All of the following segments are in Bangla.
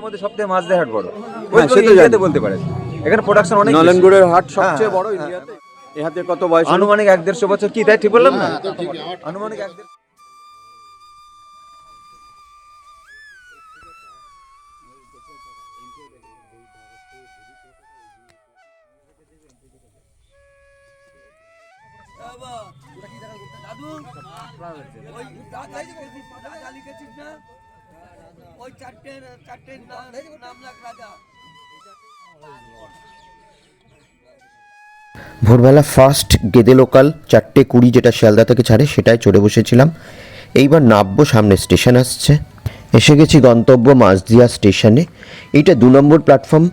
মধ্যে সবথেকে মাছদের হাট বড়, ইন্ডিয়াতে বলতে পারেন। এখানে প্রোডাকশন অনেক। নলেন গুড়ের হাট সবচেয়ে বড় ইন্ডিয়াতে। এই হাতে কত বয়স? আনুমানিক 1-1.5 বছর। কি তাই ঠিক বললাম না? আনুমানিক 1-1.5। ভোরবেলা ফার্স্ট গেদে লোকাল 4:20 যেটা শিয়ালদা থেকে ছাড়ে সেটাই চড়ে বসেছিলাম। এইবার নামবো, সামনে স্টেশন আসছে। এসে গেছি গন্তব্য মাঝদিয়া স্টেশনে। এইটা 2 নম্বর প্ল্যাটফর্ম।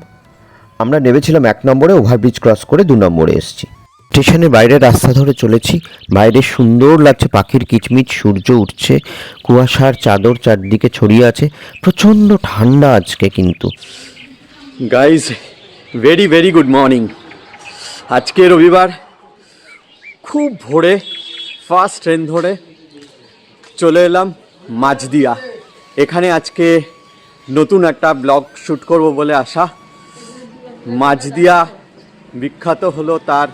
আমরা নেমেছিলাম 1 নম্বরে, ওভারব্রিজ ক্রস করে 2 নম্বরে এসেছি। স্টেশনের বাইরে রাস্তা ধরে চলেছি। বাইরে সুন্দর লাগছে, পাখির কিচমিচ, সূর্য উঠছে, কুয়াশার চাদর চারদিকে ছড়িয়ে আছে। প্রচণ্ড ঠান্ডা আজকে কিন্তু। Guys very very good morning. আজকে রবিবার, খুব ভোরে ফার্স্ট ট্রেন ধরে চলে এলাম মাঝদিয়া। এখানে আজকে নতুন একটা ব্লগ শ্যুট করব বলে আসা। মাঝদিয়া বিখ্যাত হলো তার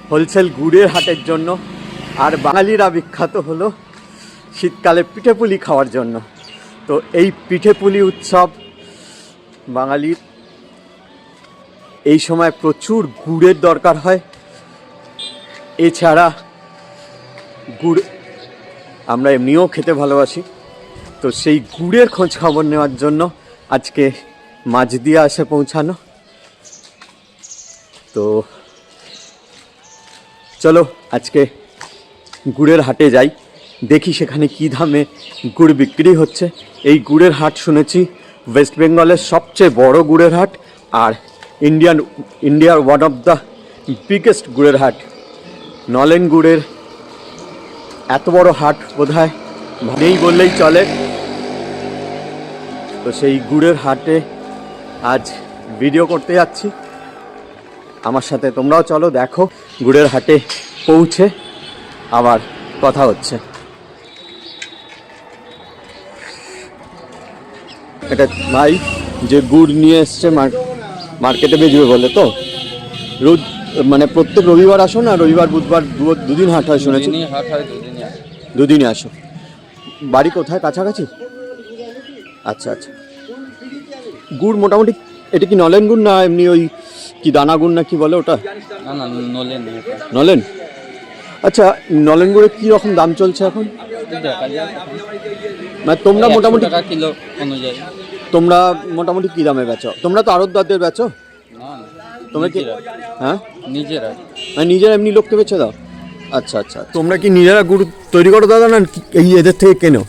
হোলসেল গুড়ের হাটের জন্য, আর বাঙালিরা বিখ্যাত হলো শীতকালে পিঠেপুলি খাওয়ার জন্য। তো এই পিঠেপুলি উৎসব বাঙালির, এই সময় প্রচুর গুড়ের দরকার হয়। এছাড়া গুড় আমরা এমনিও খেতে ভালোবাসি, তো সেই গুড়ের খোঁজ খবর নেওয়ার জন্য আজকে মাঝদিয়া এসে পৌঁছানো। তো চলো আজকে গুড়ের হাটে যাই, দেখি সেখানে কী দামে গুড় বিক্রি হচ্ছে। এই গুড়ের হাট শুনেছি ওয়েস্ট বেঙ্গলের সবচেয়ে বড় গুড়ের হাট, আর ইন্ডিয়ার ওয়ান অফ দ্য বিগেস্ট গুড়ের হাট। নলেন গুড়ের এত বড় হাট বোধহয় নেই বললেই চলে। তো সেই গুড়ের হাটে আজ ভিডিও করতে যাচ্ছি। আমার সাথে তোমরাও চলো, দেখো গুড়ের হাটে পৌঁছে আবার কথা হচ্ছে। এটা ভাই যে গুড় নিয়ে এসছে মার্কেটে বেচবে বলে, তো রোজ মানে প্রত্যেক রবিবার আসো না? রবিবার বুধবার দুদিন হাট হয় শুনেছি। দুদিনই আসো। বাড়ি কোথায়? কাছাকাছি? আচ্ছা আচ্ছা। গুড় মোটামুটি এটা কি নলেন গুড় না এমনি ওই কি দানা গুড় না কি বলে ওটা? নলেন। আচ্ছা, নলেন গুড়ের কী রকম দাম চলছে এখন? মানে তোমরা মোটামুটি কিলো অনুযায়ী তোমরা মোটামুটি কী দামে বেচো? তোমরা তো আড়তদারদের বেচো? তোমরা কি? হ্যাঁ, নিজেরা, মানে নিজেরা এমনি লোককে বেচে দাও? আচ্ছা আচ্ছা। তোমরা কি নিজেরা গুড় তৈরি করো দাদা, না এই এদের থেকে কেনো?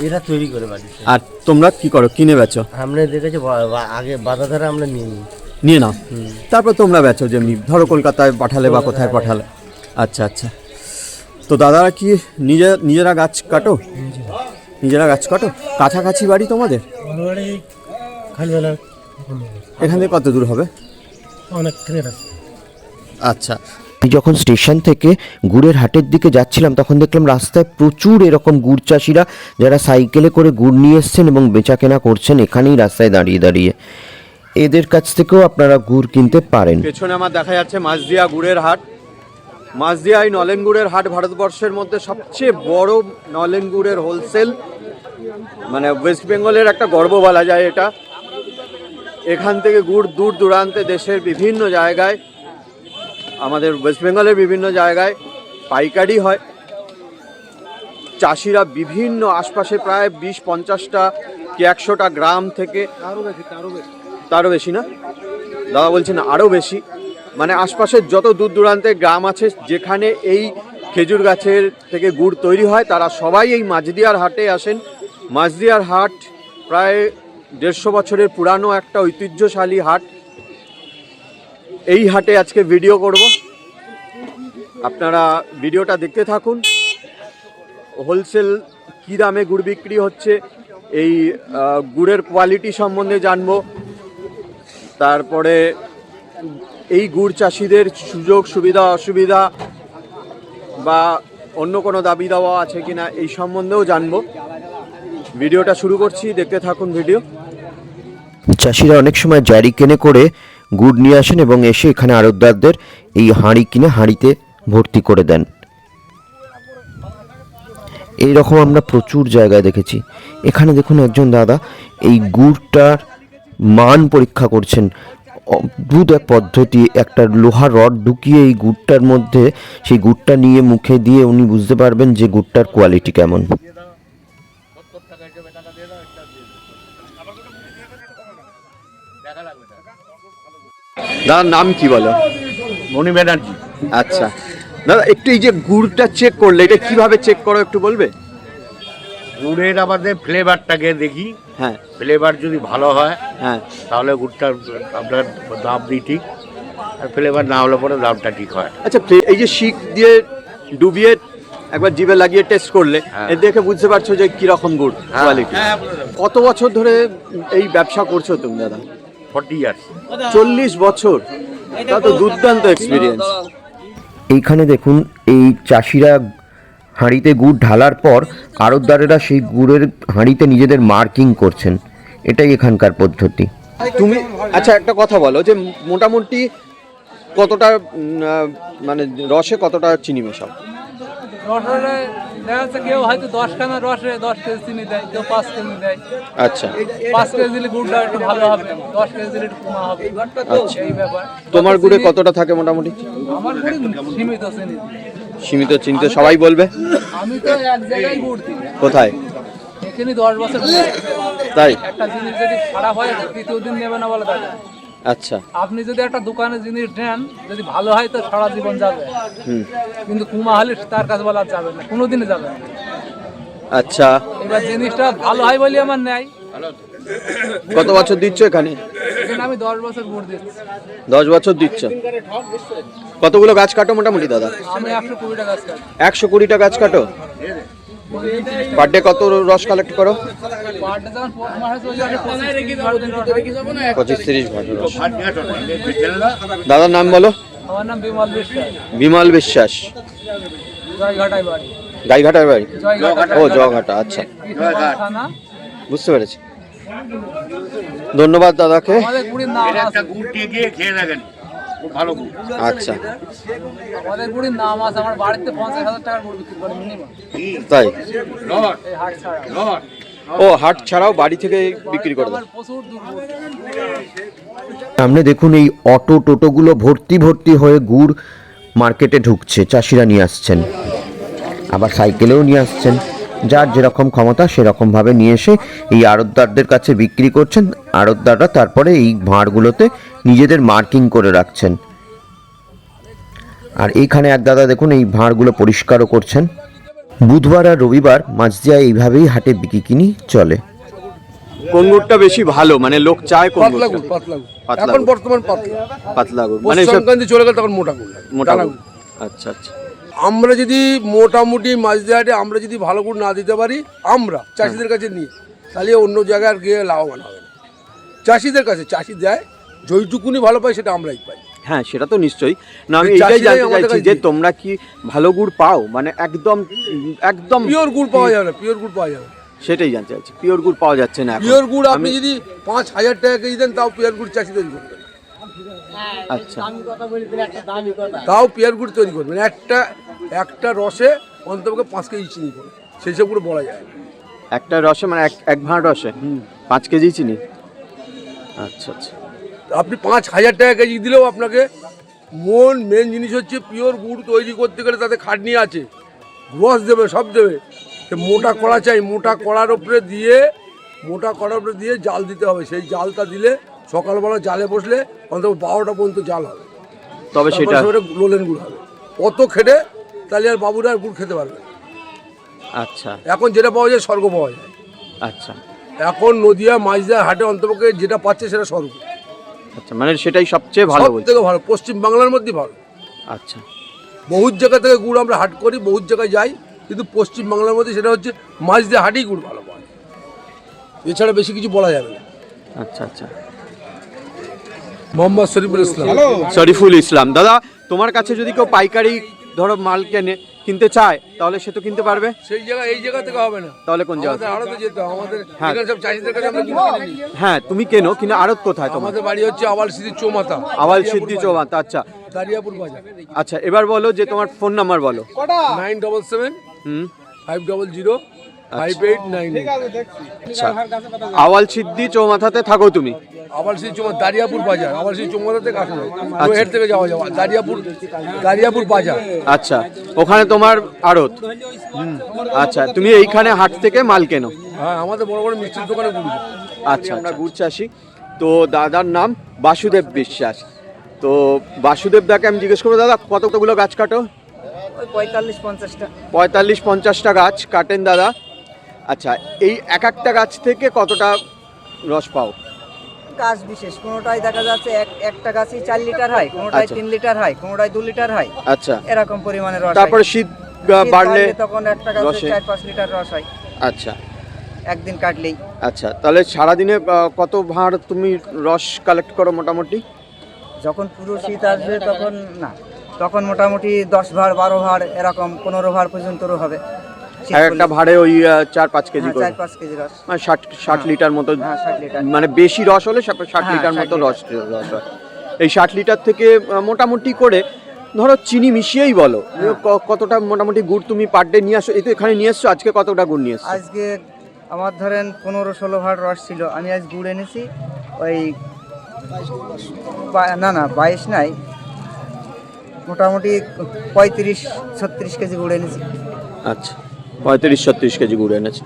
এরা তৈরি করে বাড়ি। আর তোমরা কি করো, কিনে বেচো? আমরা দেখেছি আগে বাধা ধারা আমরা নিয়ে নাও, তারপর তোমরা বেচো যেমনি ধরো কলকাতায় পাঠালে বা কোথায় পাঠালে। আচ্ছা আচ্ছা। তো দাদারা কি নিজেরা গাছ কাটো? নিজেরা গাছ কাটো? কাছাকাছি বাড়ি তোমাদের? এখান থেকে কত দূর হবে? আচ্ছা। যখন স্টেশন থেকে গুড়ের হাটের দিকে যাচ্ছিলাম তখন দেখলাম রাস্তায় প্রচুর এরকম গুড় চাষিরা, যারা সাইকেলে করে গুড় নিয়ে এসছেন এবং বেচা কেনা করছেন এখানেই রাস্তায় দাঁড়িয়ে দাঁড়িয়ে। এদের কাছ থেকেও আপনারা গুড় কিনতে পারেন। পেছনে আমার দেখা যাচ্ছে মাঝদিয়া গুড়ের হাট। মাঝদিয়ায় নলেন গুড়ের হাট ভারতবর্ষের মধ্যে সবচেয়ে বড় নলেন গুড়ের হোলসেল, মানে ওয়েস্ট বেঙ্গলের একটা গর্ব বলা যায় এটা। এখান থেকে গুড় দূর দূরান্তে দেশের বিভিন্ন জায়গায়, আমাদের ওয়েস্ট বেঙ্গলের বিভিন্ন জায়গায় পাইকারি হয়। চাষিরা বিভিন্ন আশপাশে প্রায় 20-50টা কি 100টা গ্রাম থেকে, তারও বেশি না দাদা বলছেন, আরও বেশি, মানে আশপাশের যত দূর দূরান্তে গ্রাম আছে যেখানে এই খেজুর গাছের থেকে গুড় তৈরি হয়, তারা সবাই এই মাঝদিয়ার হাটে আসেন। মাঝদিয়ার হাট প্রায় 150 বছরের পুরানো একটা ঐতিহ্যশালী হাট। এই হাটে আজকে ভিডিও করব, আপনারা ভিডিওটা দেখতে থাকুন। হোলসেল কী দামে গুড় বিক্রি হচ্ছে, এই গুড়ের কোয়ালিটি সম্বন্ধে জানবো। তারপরে এই গুড় চাষিদের সুযোগ সুবিধা অসুবিধা বা অন্য কোনো দাবি দাওয়া আছে কিনা এই সম্বন্ধেও জানবো। ভিডিওটা শুরু করছি, দেখতে থাকুন ভিডিও। চাষিরা অনেক সময় জারি কেনে করে গুড় নিয়ে আসেন এবং এসে এখানে আড়তদারদের এই হাঁড়ি কিনে হাঁড়িতে ভর্তি করে দেন। এই রকম আমরা প্রচুর জায়গায় দেখেছি। এখানে দেখুন একজন দাদা এই গুড়টার মান পরীক্ষা করছেন। অদ্ভুত এক পদ্ধতি, একটা লোহার রড ঢুকিয়ে এই গুড়টার মধ্যে সেই গুড়টা নিয়ে মুখে দিয়ে উনি বুঝতে পারবেন যে গুড়টার কোয়ালিটি কেমন। দাদার নাম কি বলো? মণি ব্যানার্জি। আচ্ছা দাদা, একটু এই যে গুড়টা চেক করলে এটা কিভাবে চেক করো একটু বলবে? গুড়ের আমাদের ফ্লেভারটাকে দেখি, হ্যাঁ ফ্লেভার যদি ভালো হয় হ্যাঁ তাহলে গুড়টা আপনার দাম দিই ঠিক, আর ফ্লেভার না হলে পরে দামটা ঠিক হয়। আচ্ছা, এই যে শিক দিয়ে ডুবিয়ে একবার জিভে লাগিয়ে টেস্ট করলে হ্যাঁ। এর দেখে বুঝতে পারছো যে কিরকম গুড় কোয়ালিটি। কত বছর ধরে এই ব্যবসা করছো তুমি দাদা? 40 ইয়ার্স। 40 বছর, তা তো দুর্দান্ত এক্সপিরিয়েন্স। এইখানে দেখুন এই চাষিরা হাঁড়িতে গুড় ঢালার পর আড়তদারেরা সেই গুড়ের হাঁড়িতে নিজেদের মার্কিং করছেন। এটাই এখানকার পদ্ধতি। তুমি আচ্ছা একটা কথা বলো যে মোটামুটি কতটা মানে রসে কতটা চিনি মেশাও? রসে দেখা যাচ্ছে কেউ হয়তো 10 খানা রসে 10 কেজি চিনি দেয়, কেউ 5 কেজি দেয়। আচ্ছা 5 কেজি দিলে গুড়টা একটু ভালো হবে, 10 কেজি দিলে একটু কমা হবে। আচ্ছা। এই ব্যাপার। তোমার গুড়ে কতটা থাকে মোটামুটি? আমার গুড়ে সীমিত চিনি। সীমিত চিনি তো সবাই বলবে। আমি তো এক জায়গায় গুড় দিই। কোথায়? এখানে 10 বছর তাই? একটা জিনিস যদি খারাপ হয় তৃতীয় দিন নেবে না বলে দাদা। আচ্ছা। আপনি যদি একটা দোকানে জিনিস নেন, যদি ভালো হয় তো সারা জীবন যাবে, কিন্তু কুমা হলে তার কাছে বলা যাবে না, কোনোদিনই যাবে না। আচ্ছা, এবার জিনিসটা ভালো হয় বলে আমার নেয়। কত বছর দিচ্ছ এখানে? এখানে আমি 10 বছর গুড় দিচ্ছি। 10 বছর দিচ্ছ। কতগুলো গাছ কাটো মোটামুটি দাদা? আমি 120 টাকা গাছ কাটি। 120টা গাছ কাটো। পার ডে কত রস কালেক্ট করো? পার ডে যখন মাস হয়ে যাবে 25-30 ভাগ রস। দাদার নাম বলো? আমার নাম বিমল বিশ্বাস, বিমল বিশ্বাস। জয়ঘাটায় বাড়ি। গাইঘাটার বাড়ি? জয়ঘাটা। ও জয়ঘাটা, আচ্ছা থানা। বুঝতে পেরেছি। ধন্যবাদ দাদাকে। আমাদের গুড়ির নাম এটা একটা আছে। গুড় দিয়ে গিয়ে খেয়ে দেখেন, খুব ভালো গুড়। আচ্ছা আমাদের গুড়ির নাম আছে। আমার বাড়িতে 50,000 টাকার গুড় বিক্রি করে মিনিমাম। তাই? রড এই হাট ছাড়া রড ও হাট ছাড়াও বাড়ি থেকে বিক্রি করে দাও? আমার প্রচুর দূর গুড়। সামনে দেখুন এই অটো টোটোগুলো ভর্তি ভর্তি হয়ে গুড় মার্কেটে ঢুকছে, চাষিরা নিয়ে আসছেন, আবার সাইকেলেও নিয়ে আসছেন। যার যেরকম ক্ষমতা সেরকমভাবে নিয়ে এসে এই আড়তদারদের কাছে বিক্রি করছেন। আড়তদাররা তারপরে এই ভাঁড়গুলোতে নিজেদের মার্কিং করে রাখছেন। আর এইখানে এক দাদা দেখুন এই ভাঁড়গুলো পরিষ্কারও করছেন। বুধবার আর রবিবার মাঝদিয়া এইভাবেই হাটে বিক্রি কিনি চলে। কোন গুড়টা বেশি ভালো, মানে লোক চায় কোন পাতলা গুড়টা? গুড়, পাতলা গুড়। পাতলা এখন গুড়। বর্তমান পাতলা। পাতলা গুড় মানে পৌষ সব সংক্রান্তি চলে গেল তখন মোটা গুড় লাগে, মোটা টানা গুড়। গুড়। আচ্ছা আচ্ছা। আমরা যদি মোটামুটি মাঝদিহাটে আমরা যদি ভালো গুড় না দিতে পারি আমরা চাষিদের কাছে নিয়ে, তাহলে অন্য জায়গায় আর গিয়ে লাভবান হবে না। চাষিদের কাছে চাষি দেয়, যেইটুকুনি ভালো পাই সেটা আমরাই পাই। হ্যাঁ সেটা তো নিশ্চয়ই না। আমি এই এইটাই চাষিরাই জানতে আমাদের চাইছি কাছে যে দিয়ে। তোমরা কি ভালো গুড় পাও, মানে একদম একদম পিওর গুড় পাওয়া যাবে না, পিওর গুড় পাওয়া যাবে না। সেটাই জানতে চাইছি। পিওর গুড় পাওয়া যাচ্ছে না এখন। পিওর গুড় আপনি যদি 5,000 টাকা কেজি দেন তাও পিওর গুড় চাষি তৈরি করবেন, আচ্ছা তাও পিওর গুড় তৈরি করবেন। একটা রসে অন্তত 5 কেজি চিনি করে, সেই সব গুলো বলা যায় না। একটা রসে মানে এক ভাঁড় রসে 5 কেজি চিনি? আচ্ছা আচ্ছা। আপনি 5,000 টাকা কেজি দিলেও আপনাকে মেন জিনিস হচ্ছে পিওর গুড় তৈরি করতে গেলে তাতে খাটনি আছে, রস দেবে, সব দেবে। সে মোটা কড়া চাই, মোটা কড়ার উপরে দিয়ে জাল দিতে হবে। সেই জালটা দিলে সকালবেলা জালে বসলে অন্তত 12টা পর্যন্ত জাল হবে, তবে সেটা লোলেন গুড় হবে। অত খেটে তাহলে আর বাবুরা আর গুড় খেতে পারবে না। আচ্ছা এখন যেটা পাওয়া যায় স্বর্গ পাওয়া যায়। আচ্ছা এখন নদিয়া মাঝদিয়া হাটে অন্তপক্ষে যেটা পাচ্ছে সেটা স্বর্গ, আচ্ছা, মানে সেটাই সবচেয়ে ভালো সব বলছি। থেকে ভালো, পশ্চিম বাংলার মধ্যে ভালো। আচ্ছা বহুত জায়গা থেকে গুড় আমরা হাট করি, বহুত জায়গায় যাই, কিন্তু পশ্চিম বাংলার মধ্যে সেটা হচ্ছে মাঝদিয়া হাটেই গুড় ভালো পায়, এছাড়া বেশি কিছু বলা যাবে না। আচ্ছা আচ্ছা। মোহাম্মদ শরীফুল ইসলাম। শরীফুল ইসলাম। দাদা তোমার কাছে যদি কেউ পাইকারি ধরো মাল কেনে কিনতে চায় তাহলে সে তো কিনতে পারবে। সেই জায়গা এই জায়গা থেকে হবে না, তাহলে কোন জায়গা? আমাদের আড়তে যেতে হবে। আমাদের হ্যাঁ। এখানে সব চাষিদের কাছে আমরা কিনে নিই। হ্যাঁ তুমি কেনো, কিন্তু আড়ত কোথায় তোমার? আমাদের বাড়ি হচ্ছে আওয়াল সিদ্ধি চৌমাথা, আওয়াল সিদ্ধি চৌমাথা। আচ্ছা দারিয়াপুর বাজার। আচ্ছা, এবার বলো যে তোমার ফোন নাম্বার বলো। 977 হুম 500 5898। আচ্ছা, আওয়াল সিদ্ধি চৌমাথাতে থাকো তুমি? আওয়াল সিদ্ধি চৌমাথা দারিয়াপুর বাজার, আওয়াল সিদ্ধি চৌমাথা থেকে আসলে রোহের থেকে যাওয়া যাবে দারিয়াপুর বাজার। আচ্ছা, ওখানে তোমার আড়ত। আচ্ছা, তুমি এইখানে হাট থেকে মাল কেনো? হ্যাঁ, আমাদের বড় বড় মিষ্টির দোকানে ঘুরি। আচ্ছা, আমরা গুড় চাষি। তো দাদার নাম বাসুদেব বিশ্বাস। তো বাসুদেব দাকে আমি জিজ্ঞেস করবো, দাদা কতগুলো গাছ কাটো? ওই 45-50টা। 45-50টা গাছ কাটেন দাদা। আচ্ছা, এই এক একটা গাছ থেকে কতটা রস পাও? গাছ বিশেষ, কোনোটাই দেখা যাচ্ছে একটা গাছই 4 লিটার হয়, কোনোটাই আচ্ছা। 3 লিটার হয়, কোনোটাই 2 লিটার হয়, আচ্ছা, এরকম পরিমাণে রস হয়। তারপরে শীত শীত বাড়লে তখন একটা গাছে রসে? 4-5 লিটার রস হয় আচ্ছা একদিন কাটলেই। আচ্ছা, তাহলে সারাদিনে কত ভাঁড় তুমি রস কালেক্ট করো মোটামুটি? যখন পুরো শীত আসবে তখন না, তখন মোটামুটি 10 ভাঁড় 12 ভাঁড় এরকম 15 ভাঁড় পর্যন্তও হবে। শীত এক একটা পড়লে। ভাঁড়ে ওই 4-5 কেজি হ্যাঁ, করে, 4-5 কেজি রস। মানে 60 লিটার মতো। হ্যাঁ, 60 লিটার। মানে বেশি রস হলে 60 হ্যাঁ, লিটার 60 মতো লিটার। রস হয়। এই 60 লিটার থেকে মোটামুটি করে ধরো চিনি মিশিয়েই বলো কতটা মোটামুটি গুড় তুমি পার ডে নিয়ে আসো? এই তো এখানে নিয়ে এসছো, আজকে কতটা গুড় নিয়ে এসছো? আজকে আমার ধরেন 15-16 ভাঁড় রস ছিল, আমি আজ গুড় এনেছি ওই না 22 নাই, মোটামুটি 35-36 কেজি গুড় এনেছি। আচ্ছা, 35-36 কেজি গুড় এনেছো।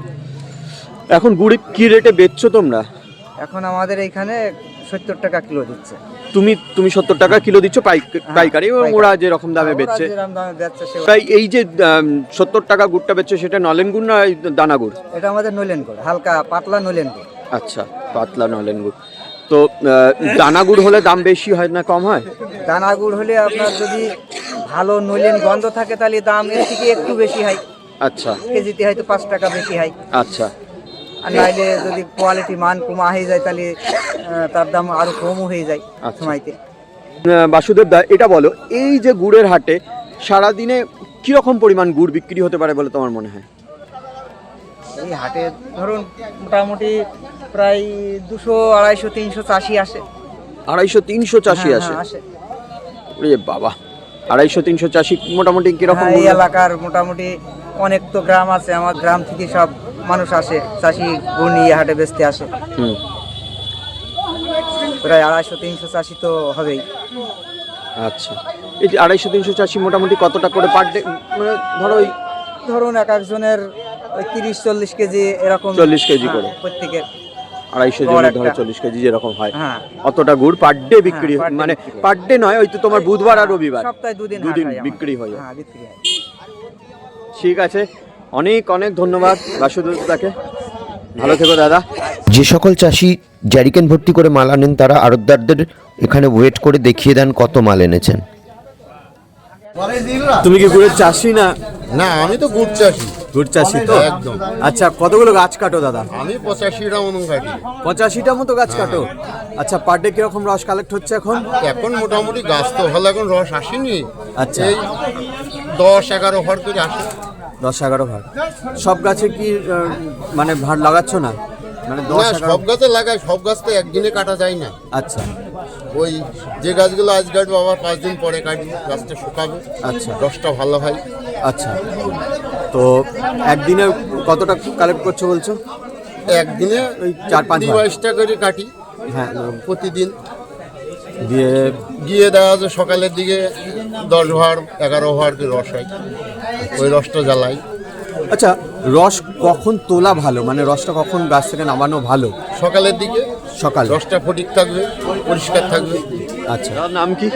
এখন গুড় কি রেটে বেচছো তোমরা? এখন আমাদের এইখানে 70 টাকা কিলো দিচ্ছে। তুমি 70 টাকা কিলো দিচ্ছ পাইকারি, এবং পাইকারি। ওরা যেরকম দামে বেচছে। ওরা যেরকম দামে বেচছে সে। তাই এই যে 70 টাকা গুড়টা বেচছে, সেটা নলেন গুড় না এই দানা গুড়? এটা আমাদের নলেন গুড়, হালকা পাতলা নলেন গুড়। আচ্ছা, পাতলা নলেন গুড়। তো দানা গুড় হলে দাম বেশি হয় না কম হয়? দানা গুড় হলে আপনার যদি ভালো নলেন গন্ধ থাকে তাহলে দাম এর থেকে একটু বেশি হয়, আচ্ছা কেজিতে হয়তো 5 টাকা বেশি হয়। আচ্ছা আর নাইলে যদি কোয়ালিটি মান কমা হয়ে যায় তাহলে তার দাম আরো কমও হয়ে যায় আচ্ছা। সময়তে। বাসুদেব দা, এটা বলো, এই যে গুড়ের হাটে সারাদিনে কিরকম পরিমাণ গুড় বিক্রি হতে পারে বলে তোমার মনে হয়? এই হাটে ধরুন মোটামুটি প্রায় 200-250-300 চাষি আসে। 250-300 চাষি হ্যাঁ, আসে? হ্যাঁ, আসে। ওরে বাবা, 250-300 চাষি মোটামুটি কিরকম হ্যাঁ, এই গুড়? এলাকার মোটামুটি অনেক তো গ্রাম আছে, আমার গ্রাম থেকে সব মানুষ আসে, চাষি গুড় নিয়ে হাটে বেচতে আসে। হুম, প্রায় 250-300 চাষি তো হবেই। আচ্ছা, এই যে 250-300 চাষি মোটামুটি কতটা করে পার ডে, মানে ধরো ওই ধরুন এক একজনের 30-40 কেজি এরকম। 40 কেজি হ্যাঁ, করে। প্রত্যেকের। 250 গড় জনের ধরো একটা। 40 কেজি যেরকম হয়, হ্যাঁ, অতটা গুড় পার ডে বিক্রি per day মানে বিক্রি হয়। পার ডে নয়, ওই তো তোমার বুধবার আর রবিবার সপ্তাহে দুদিন দুদিন হাট হয় বিক্রি হয়। হ্যাঁ, বিক্রি হয়। ঠিক আছে, অনেক অনেক ধন্যবাদ বাসুদেব দাকে। ভালো থেকো দাদা। যে সকল চাষি জারিকেন ভর্তি করে মাল আনেন তারা আড়তদারদের এখানে ওয়েট করে দেখিয়ে দেন কত মাল এনেছেন। তুমি কি গুড়ের চাষি না? না, আমি তো গুড় চাষি। গুড় চাষি তো? একদম। আচ্ছা, কতগুলো গাছ কাটো দাদা? আমি 85টা মতন কাটি। 85টা মতো গাছ কাটো? আচ্ছা, পার ডে কিরকম রস কালেক্ট হচ্ছে এখন? এখন মোটামুটি গাছ তো ভালো, এখন রস আসেনি। আচ্ছা। এই 10-11 ভাড় করে আসে। 10-11 ভাড়। সব গাছে কি মানে ভাড় লাগাচ্ছ না? মানে না, 10-11? সব গাছে লাগাই, সব গাছ তো একদিনে কাটা যায় না। আচ্ছা ওই যে গাছগুলো আজ কাটবো আবার 5 দিন পরে কাটবো, গাছটা শুকাবে। আচ্ছা রসটা ভালো হয়। আচ্ছা, তো একদিনে কতটা কালেক্ট করছো বলছো? একদিনে ওই 4-5 ভাড়। 22টা করে কাটি হ্যাঁ, প্রতিদিন। দিয়ে গিয়ে দেখা যায় সকালের দিকে 10 ভাড় 11 ভাড় করে রস হয়, ওই রসটা জ্বালাই। আচ্ছা, রস কখন তোলা ভালো, মানে রসটা কখন গাছ থেকে নামানো ভালো? সকালের দিকে সকাল। রসটা ফটিক থাকবে, পরিষ্কার থাকবে। আচ্ছা, নাম কি?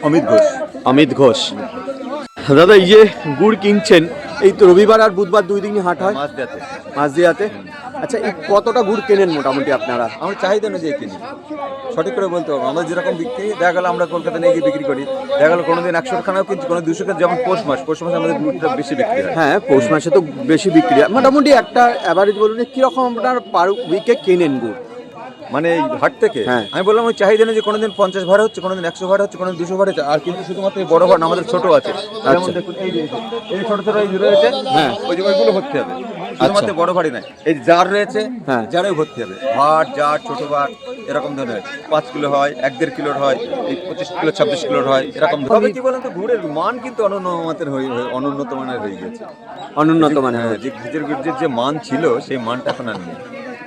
অমিত ঘোষ। অমিত ঘোষ। দাদা, এই যে গুড় কিনছেন, এই তো রবিবার আর বুধবার 2 দিনই হাট হয় মাঝদিয়াতে। আচ্ছা, এই কতটা গুড় কেনেন মোটামুটি আপনারা? আমরা চাহিদা অনুযায়ী কিনি, সঠিক করে বলতে পারবো। আমরা যেরকম বিক্রি, দেখা গেলো আমরা কলকাতা নিয়ে গিয়ে বিক্রি করি, দেখা গেলো কোনোদিন 100 খানাও কিনছি, কোনো 200 খানা। যেমন পৌষ মাসে আমাদের গুড়টা বেশি বিক্রি হয়। হ্যাঁ, পৌষ মাসে তো বেশি বিক্রি হয়। মোটামুটি একটা অ্যাভারেজ বলুন, কীরকম আপনার পার উইকে কেনেন গুড়? মানে এই হাট থেকে হ্যাঁ। আমি বললাম ওই চাহিদা নেই যে কোনোদিন 50 ভাড়া হচ্ছে, কোনোদিন 100 ভাড়া হচ্ছে, কোনোদিন 200 ভাড়া হচ্ছে, আর কিন্তু শুধুমাত্র এই বড় ভাড়া না, আমাদের ছোট আছে। যেমন দেখুন এই যে এই ছোট ছোট এই যে রয়েছে, হ্যাঁ। ওই যে ওইগুলো ভর্তি হবে, শুধুমাত্র বড় ভাড়ি নাই। এই যে জার রয়েছে, হ্যাঁ। জারে ভর্তি হবে, ভাট জার ছোট ভাট এরকম ধরনের 5 কিলো হয়, 1.5 কিলোর হয়, এই 25 কিলো 26 কিলোর হয় এরকম। তবে কি বলেন তো, গুড়ের মান কিন্তু অনুন্নত মানের হয়ে গেছে। অনুন্নত মানে হ্যাঁ, যে খেজুর গুড়ের যে মান ছিল সেই মানটা এখন আর নেই।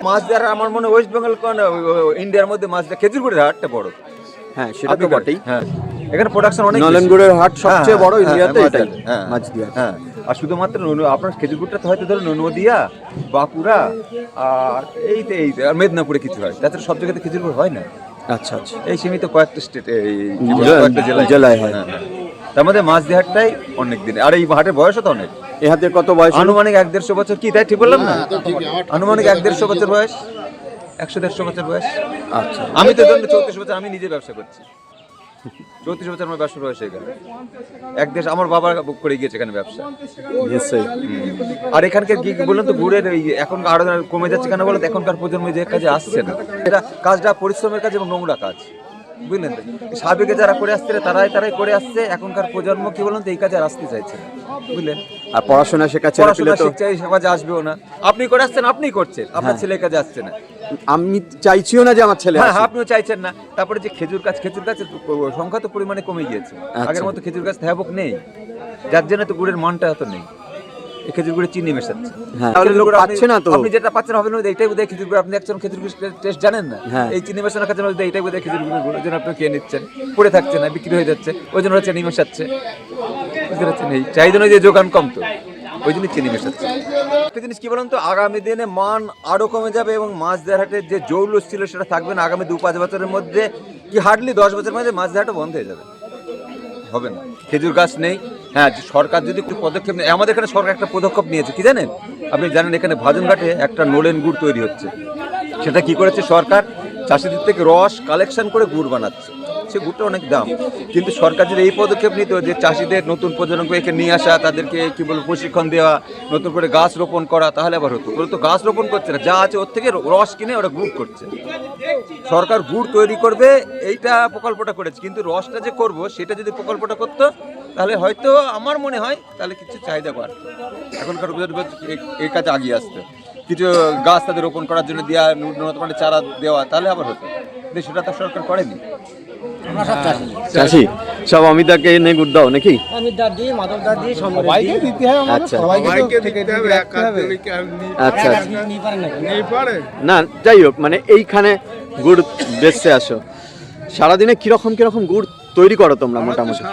মাছ দেওয়ার আমার মনে হয় ওয়েস্ট বেঙ্গল ইন্ডিয়ার মধ্যে মাছ দেওয়া খেজুর গুড়ের হাটটা বড়। হ্যাঁ সেটা তো বটেই। হ্যাঁ, এখানে প্রোডাকশন অনেক। নলেন গুড়ের হাট সবচেয়ে বড় হ্যাঁ, ইন্ডিয়াতে, হ্যাঁ, এটাই হ্যাঁ, মাছ দিয়া। হ্যাঁ, আর শুধুমাত্র আপনার খেজুর গুড়টা তো হয়তো ধরুন নদিয়া, বাঁকুড়া আর এইতে আর মেদিনীপুরে কিছু হয়, তাছাড়া সব জায়গাতে খেজুর গুড় হয় না। আচ্ছা আচ্ছা, এই সীমিত কয়েকটা স্টেটে, কয়েকটা জেলায় হয়। হ্যাঁ, হ্যাঁ। তার মধ্যে মাছ দিয়ে হাটটাই অনেক দিন, আর এই হাটের বয়সও তো অনেক। এই হাতে কত বয়স? আনুমানিক 1-150 বছর, কি তাই ঠিক বললাম না? ঠিকই, আমার আনুমানিক 1-150 বছর বয়স, 100-150 বছর বয়স। আচ্ছা, আমি তো ধরুন 34 বছর আমি নিজে ব্যবসা করছি, 34 বছর আমার ব্যবসা বয়স হয়ে গেল। এক দেশ আমার বাবা বুক করে গিয়েছে এখানে ব্যবসা। নিশ্চয়ই। আর এখানকার কি বললেন তো, গুড়ের এখন আরো কমে যাচ্ছে কেন বলেন? এখনকার প্রজন্ম যে কাজে আসছে না, এটা কাজটা পরিশ্রমের কাজ এবং নোংরা কাজ, বুঝলেন তো? সাবেকে যারা করে আসছে তারাই করে আসছে, এখনকার প্রজন্ম কি বলেন তো এই কাজে আর আসতে চাইছে না, বুঝলেন? আর পড়াশোনা শেখাচ্ছে না, পড়াশোনা তো শিখছে, এই কাজে আসবেও না। আপনি করে আসছেন, আপনিই করছেন, আপনার ছেলে কাজে আসছে না। আমি চাইছিও না যে আমার ছেলে হ্যাঁ, আসুক। আপনিও চাইছেন না। তারপরে যে খেজুর গাছের সংখ্যা তো পরিমাণে কমে গিয়েছে, আগের মতো খেজুর গাছ হ্যাবক নেই, যার জন্য তো গুড়ের মানটা এত নেই। এই খেজুর গুড়ে চিনি মেশাচ্ছে। হ্যাঁ, তাহলে লোক পাচ্ছে না তো। আপনি যেটা পাচ্ছেন হবে না, এইটাই বোধহয় খেজুর গুড়। আপনি একজন খেজুর গুড় টেস্ট জানেন না, হ্যাঁ। এই চিনি মেশানোর কাছে এইটাই বোধহয় খেজুর গুড়, ওই জন্য আপনি খেয়ে নিচ্ছেন, পড়ে থাকছে না, বিক্রি হয়ে যাচ্ছে, ওই জন্য চিনি মেশাচ্ছে, বুঝতে পারছেন? এই চাহিদা নয় যে যোগান কম, তো ওই জন্য চিনি মেশাচ্ছে। একটা জিনিস কি বলুন তো, আগামী দিনে মান আরো কমে যাবে এবং মাছ দেওয়ার হাটের যে জৌলুস ছিল সেটা থাকবে না। আগামী 2-5 বছরের মধ্যে, কি হার্ডলি 10 বছরের মধ্যে মাছ দেওয়াটা বন্ধ হয়ে যাবে, হবে না। খেজুর গাছ নেই। হ্যাঁ, সরকার যদি একটু পদক্ষেপ নেয়, আমাদের এখানে সরকার একটা পদক্ষেপ নিয়েছে, কি জানেন? আপনি জানেন এখানে ভাজনঘাটে একটা নলেন গুড় তৈরি হচ্ছে। সেটা কি করেছে সরকার? চাষিদের থেকে রস কালেকশন করে গুড় বানাচ্ছে। সে গুড়টা অনেক দাম, কিন্তু সরকার যদি এই পদক্ষেপ নিত যে চাষিদের নতুন প্রজন্মকে এখানে নিয়ে আসা, তাদেরকে কি বলবো প্রশিক্ষণ দেওয়া, নতুন করে গাছ রোপণ করা, তাহলে আবার হতো। ওরা তো গাছ রোপণ করছে না, যা আছে ওর থেকে রস কিনে ওরা গুড় করছে। সরকার গুড় তৈরি করবে এইটা প্রকল্পটা করেছে, কিন্তু রসটা যে করব সেটা যদি প্রকল্পটা করতো তাহলে হয়তো আমার মনে হয় তাহলে কিছু চাহিদা বাড়তো, এখনকার এই কাজে আগিয়ে আসতো। কিছু গাছ তাদের রোপণ করার জন্য দেওয়া, ন্যূনতম চারা দেওয়া, তাহলে আবার হতো, কিন্তু সেটা তো সরকার করেনি। চাষি সব অমিতাকে এনে গুড় দাও নাকি? আমি দাদি মাদক দাদি সবাইকে দিতে হয়, আচ্ছা সবাইকে দিতে হবে, এক কাজ তুমি কি আর আচ্ছা আচ্ছা। নেই পারে না যাই হোক, মানে এইখানে গুড় বেচতে আসো, সারাদিনে কিরকম কিরকম গুড় তৈরি করো তোমরা মোটামুটি?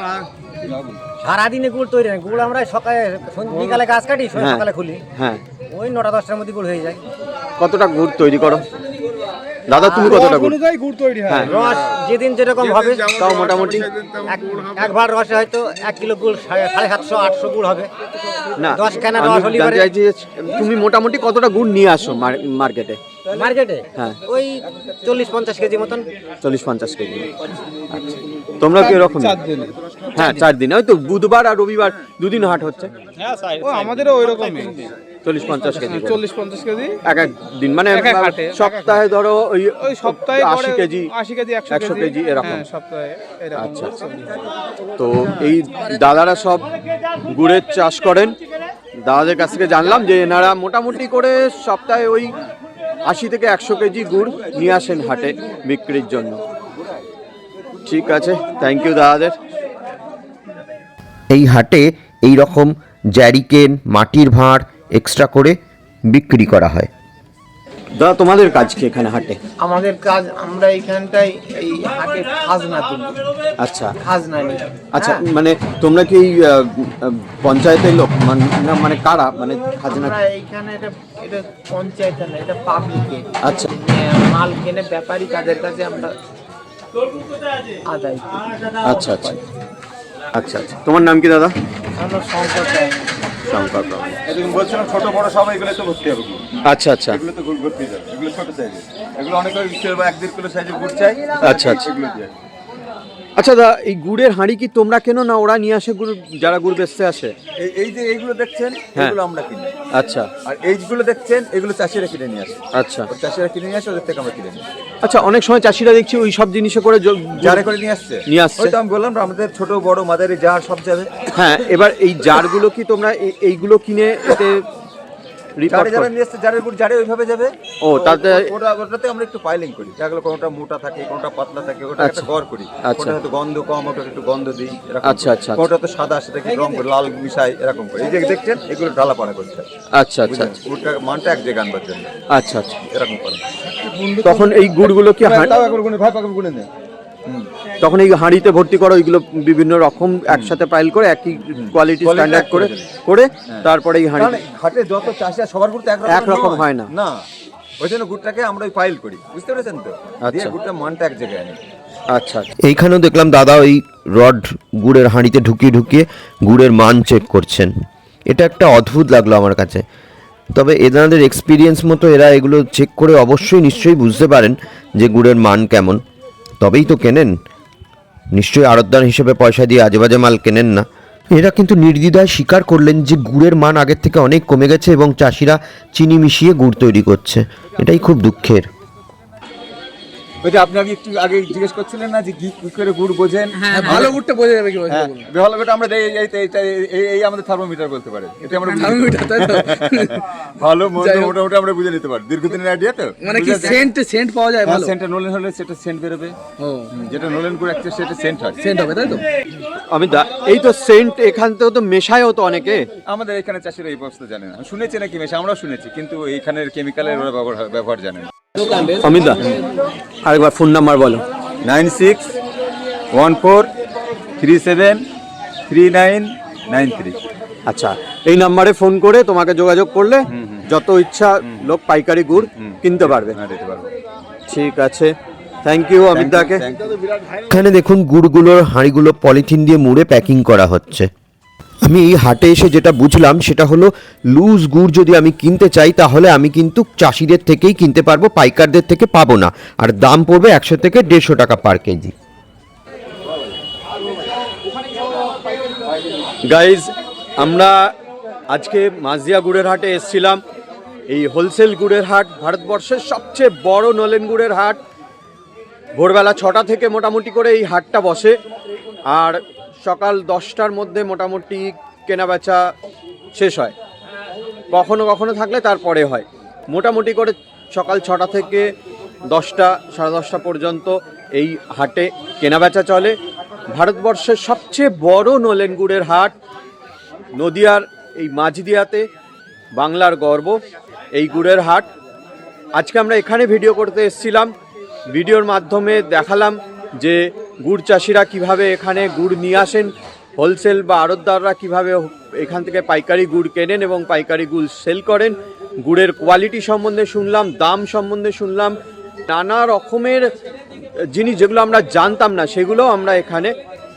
সারাদিনে গুড় তৈরি হয়, গুড় আমরা সকালে বিকালে গাছ কাটি, হ্যাঁ। সকালে খুলি, হ্যাঁ, ওই 9টা-10টার মধ্যে গুড় হয়ে যায়। কতটা গুড় তৈরি করো দাদা? তুমি কতটা গুড়? গুড় তৈরি হয়। হ্যাঁ, রস যেদিন যেরকম হবে, তাও মোটামুটি এক ভাড় রসে হয়তো 1 কিলো গুড় 750-800 গুড় হবে। না 10 ক্যানের আমি রস হলে জানতে চাইছি যে তুমি মোটামুটি কতটা গুড় নিয়ে আসো মার্কেটে? মার্কেটে হ্যাঁ, ওই 40-50 কেজি মতন। 40-50 কেজি। আচ্ছা, তোমরা কি এরকম? হ্যাঁ, 4 দিন, ওই তো বুধবার আর রবিবার 2 দিন হাট হচ্ছে। আমাদেরও ওই রকমই 40-50 কেজি করে। 40-50 কেজি এক এক দিন, মানে এক এক হাটে, সপ্তাহে ধরো ওই সপ্তাহে 80 কেজি 80 কেজি 100 কেজি এরকম। হ্যাঁ, সপ্তাহে এরকম। আচ্ছা, তো এই দাদারা সব গুড়ের চাষ করেন। দাদাদের কাছ থেকে জানলাম যে এনারা মোটামুটি করে সপ্তাহে ওই 80 থেকে 100 কেজি গুড় নিয়ে আসেন হাটে বিক্রির জন্য। ঠিক আছে, থ্যাংক ইউ দাদাদের। এই হাটে এই রকম জ্যারিকেন, মাটির ভাঁড় এক্সট্রা করে বিক্রি করা হয়। দাদা তোমাদের কাজ কি এখানে হাটে? আমাদের কাজ, আমরা এইখানটায় এই হাটে খাজনা তুলি। আচ্ছা খাজনা নিই। আচ্ছা, মানে তোমরা কি পঞ্চায়েতের লোক মানে কারা, মানে খাজনা? আমরা এইখানে এটা পঞ্চায়েত না, এটা পাবলিকে। আচ্ছা মাল কেনে ব্যাপারী, তাদের কাছে আমরা আদায় করি। আচ্ছা আচ্ছা আচ্ছা আচ্ছা। তোমার নাম কি দাদা? আমরা সংকট দেয় না। শঙ্কর। এরকম বলছিলাম ছোট বড় সব এগুলো তো ভর্তি হবে। আচ্ছা আচ্ছা এগুলো তো গুড় ভর্তি যাবে, এগুলো ছোট সাইজের, এগুলো অনেক 1-1.5 কিলো সাইজের গুড় চাই। আচ্ছা আচ্ছা। এগুলো দিয়ে আচ্ছা দা, এই গুড়ের হাঁড়ি কি তোমরা কেন না ওরা নিয়ে আসে গুড়, যারা গুড় বেচতে আসে? এই যে এইগুলো দেখছেন এগুলো আমরা কিনি, আচ্ছা আর এইগুলো দেখছেন এগুলো চাষিরা কিনে নিয়ে আসে। আচ্ছা চাষিরা কিনে নিয়ে আসে, ওদের থেকে আমরা কিনে নিই। আচ্ছা, অনেক সময় চাষিরা দেখছি ওই সব জিনিসে করে জারে করে নিয়ে আসছে। ওই তো আমি বললাম আমাদের ছোট বড় মাদারি জার সব যাবে। হ্যাঁ, এবার এই জারগুলো কি তোমরা এইগুলো কিনে এতে জারে যারা নিয়ে আসছে জারের গুড় জারে ওইভাবে যাবে। ও, তাতে ওটাতে আমরা একটু পাইলিং করি, যেগুলো কোনটা মোটা থাকে কোনটা পাতলা থাকে, ওটা একটা গড় করি। ওটা হয়তো গন্ধ কম, ওটা একটু গন্ধ দিই এরকম। আচ্ছা আচ্ছা, ওটা তো সাদা, সেটাকে রং করে লাল মিশাই এরকম করে। এই যে দেখছেন এগুলো ঢালা পাড়া করতে। আচ্ছা আচ্ছা, গুড়টা মানটা এক জায়গায় আনবার জন্য। আচ্ছা আচ্ছা, এরকম করে। তখন এই গুড়গুলো কি তাও একবার গুনে ভাই পাকে গুনে নেয়। তখন এই হাঁড়িতে ভর্তি করো, ওইগুলো বিভিন্ন রকম একসাথে পাইল করে একই কোয়ালিটি স্ট্যান্ডার্ড করে তারপরে এই হাঁড়ি। হাটে যত চাষি সবার গুড় তো একরকম হয় না। না, ওই জন্য গুড়টাকে আমরা পাইল করি, বুঝতে পেরেছেন তো? দিয়ে গুড়টা মানটা এক জায়গায় আনি। আচ্ছা, এইখানেও দেখলাম দাদা ওই রড গুড়ের হাঁড়িতে ঢুকিয়ে ঢুকিয়ে গুড়ের মান চেক করছেন। এটা একটা অদ্ভুত লাগলো আমার কাছে। তবে এনাদের এক্সপিরিয়েন্স মতো এরা এগুলো চেক করে অবশ্যই নিশ্চয়ই বুঝতে পারেন যে গুড়ের মান কেমন, তবেই তো কেনেন। নিশ্চয়ই আড়তদার হিসেবে পয়সা দিয়ে আজেবাজে মাল কেনেন না। এরা কিন্তু নির্দ্বিধায় স্বীকার করলেন যে গুড়ের মান আগের থেকে অনেক কমে গেছে এবং চাষিরা চিনি মিশিয়ে গুড় তৈরি করছে। এটাই খুব দুঃখের। ওই যে আপনি একটু আগে জিজ্ঞেস করছিলেন না যে কি করে গুড় বোঝেন? ভালো গুড়টা বোঝা যাবে কি? ভালো গুড়টা আমরা এই আমাদের থার্মোমিটার বলতে পারে। এটা আমরা থার্মোমিটার, তাই তো? ভালো মন্দ মোটামুটি আমরা বুঝে নিতে পারি, দীর্ঘদিনের আইডিয়া তো। মানে কি সেন্ট পাওয়া যায় ভালো? সেন্টটা নোলেন হলে সেটা সেন্ট বেরোবে। ও, যেটা নোলেন গুড় একটা সেটা সেন্ট হয়, সেন্ট হবে, তাই তো? আমি এই তো সেন্ট এখান থেকেও তো মেশায়ও তো অনেকে। আমাদের এখানে চাষিরা এই বস্তু জানে না। শুনেছি নাকি মেশা, আমরাও শুনেছি, কিন্তু এইখানের কেমিক্যালের ওরা ব্যবহার জানে না। অমিত দা, আরেকবার ফোন নাম্বার বলো। 9614373993। আচ্ছা, এই নাম্বারে ফোন করে তোমাকে যোগাযোগ করলে যত ইচ্ছা লোক পাইকারি গুড় কিনতে পারবে। ঠিক আছে, থ্যাংক ইউ অমিত দাকে। এখানে দেখুন গুড়গুলোর হাঁড়িগুলো পলিথিন দিয়ে মুড়ে প্যাকিং করা হচ্ছে। আমি এই হাটে এসে যেটা বুঝলাম সেটা হলো লুজ গুড় যদি আমি কিনতে চাই তাহলে আমি কিন্তু চাষিদের থেকেই কিনতে পারবো, পাইকারদের থেকে পাবো না। আর দাম পড়বে 100 থেকে 150 টাকা পার কেজি। গাইজ, আমরা আজকে মাঝদিয়া গুড়ের হাটে এসেছিলাম। এই হোলসেল গুড়ের হাট ভারতবর্ষের সবচেয়ে বড় নলেন গুড়ের হাট। ভোরবেলা 6টা থেকে মোটামুটি করে এই হাটটা বসে, আর সকাল 10টার মধ্যে মোটামুটি কেনাবেচা শেষ হয়। কখনো কখনো থাকলে তারপরে হয়। মোটামুটি করে সকাল 6টা থেকে 10টা, 10:30 পর্যন্ত এই হাটে কেনাবেচা চলে। ভারতবর্ষের সবচেয়ে বড় নলেন গুড়ের হাট নদিয়ার এই মাঝদিয়াতে, বাংলার গর্ব এই গুড়ের হাট। আজকে আমরা এখানে ভিডিও করতে এসেছিলাম। ভিডিওর মাধ্যমে দেখালাম যে গুড় চাষিরা কিভাবে এখানে গুড় নিয়ে আসেন, হোলসেল বা আড়তদাররা কিভাবে এখান থেকে পাইকারি গুড় কেনেন এবং পাইকারি গুড় সেল করেন। গুড়ের কোয়ালিটি সম্বন্ধে শুনলাম, দাম সম্বন্ধে শুনলাম, নানা রকমের জিনিস যেগুলো আমরা জানতাম না সেগুলো আমরা এখানে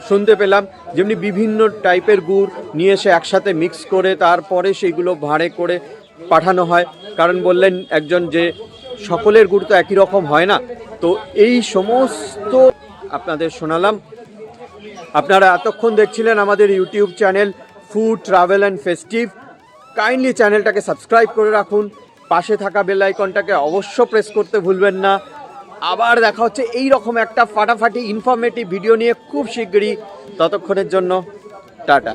শুনতে পেলাম। যেমনি বিভিন্ন টাইপের গুড় নিয়ে এসে একসাথে মিক্স করে তারপরে সেইগুলো ভাঁড়ে করে পাঠানো হয়। কারণ বললেন একজন যে সকলের গুড় তো একই রকম হয় না। তো এই সমস্ত আপনাদের শোনালাম। আপনারা এতক্ষণ দেখছিলেন আমাদের YouTube channel food travel and festive. Kindly চ্যানেলটাকে সাবস্ক্রাইব করে রাখুন, পাশে থাকা বেল আইকনটাকে অবশ্য প্রেস করতে ভুলবেন না। আবার দেখা হচ্ছে এই রকম একটা ফাটাফাটি ইনফরমেটিভ ভিডিও নিয়ে খুব শিগগিরই। ততক্ষণের জন্য টাটা।